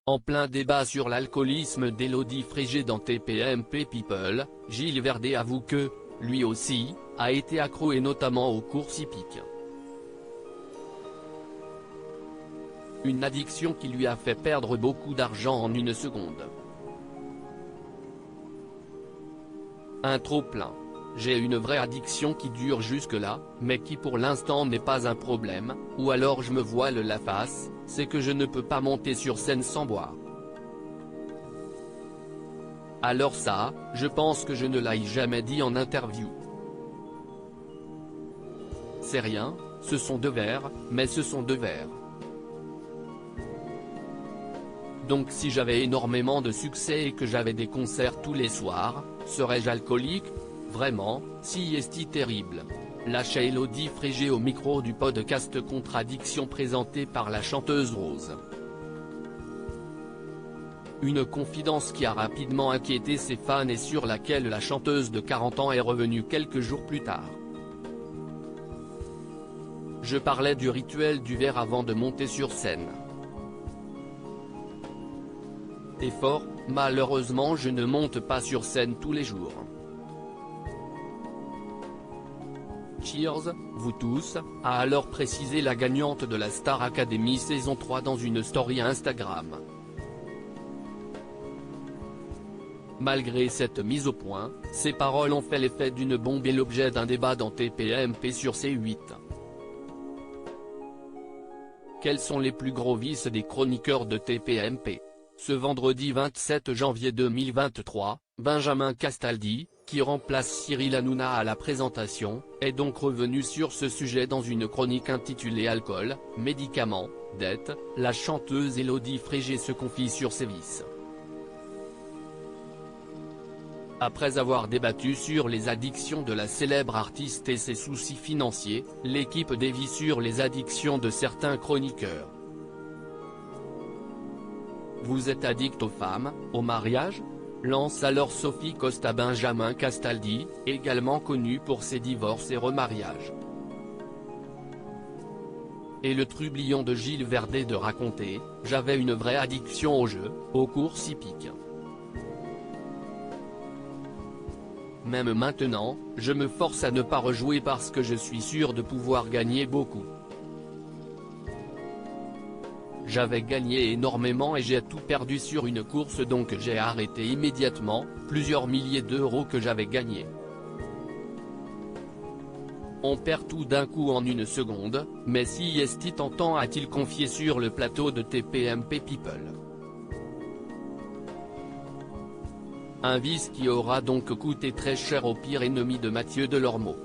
En plein débat sur l'alcoolisme d'Élodie Frégé dans TPMP People, Gilles Verdet avoue que, lui aussi, a été accro et notamment aux courses hippiques. Une addiction qui lui a fait perdre beaucoup d'argent en une seconde. Un trop-plein. J'ai une vraie addiction qui dure jusque-là, mais qui pour l'instant n'est pas un problème, ou alors je me voile la face, c'est que je ne peux pas monter sur scène sans boire. Alors ça, je pense que je ne l'ai jamais dit en interview. C'est rien, ce sont 2 verres, mais ce sont 2 verres. Donc si j'avais énormément de succès et que j'avais des concerts tous les soirs, serais-je alcoolique? Vraiment, si est-il terrible. Lâcha Élodie Frégé au micro du podcast Contradiction présenté par la chanteuse Rose. Une confidence qui a rapidement inquiété ses fans et sur laquelle la chanteuse de 40 ans est revenue quelques jours plus tard. Je parlais du rituel du verre avant de monter sur scène. Et fort, malheureusement je ne monte pas sur scène tous les jours. Cheers, vous tous, a alors précisé la gagnante de la Star Academy saison 3 dans une story Instagram. Malgré cette mise au point, ces paroles ont fait l'effet d'une bombe et l'objet d'un débat dans TPMP sur C8. Quels sont les plus gros vices des chroniqueurs de TPMP? Ce vendredi 27 janvier 2023, Benjamin Castaldi, qui remplace Cyril Hanouna à la présentation, est donc revenu sur ce sujet dans une chronique intitulée Alcool, médicaments, dette. La chanteuse Élodie Frégé se confie sur ses vices. Après avoir débattu sur les addictions de la célèbre artiste et ses soucis financiers, l'équipe dévie sur les addictions de certains chroniqueurs. Vous êtes addict aux femmes, au mariage? Lance alors Sophie Costa Benjamin Castaldi, également connu pour ses divorces et remariages. Et le trublion de Gilles Verdet de raconter, j'avais une vraie addiction aux jeux, aux courses hippiques. Même maintenant, je me force à ne pas rejouer parce que je suis sûr de pouvoir gagner beaucoup. J'avais gagné énormément et j'ai tout perdu sur une course donc j'ai arrêté immédiatement, plusieurs milliers d'euros que j'avais gagnés. On perd tout d'un coup en une seconde, mais si est-il tentant a-t-il confié sur le plateau de TPMP People. Un vice qui aura donc coûté très cher au pire ennemi de Mathieu Delormeau.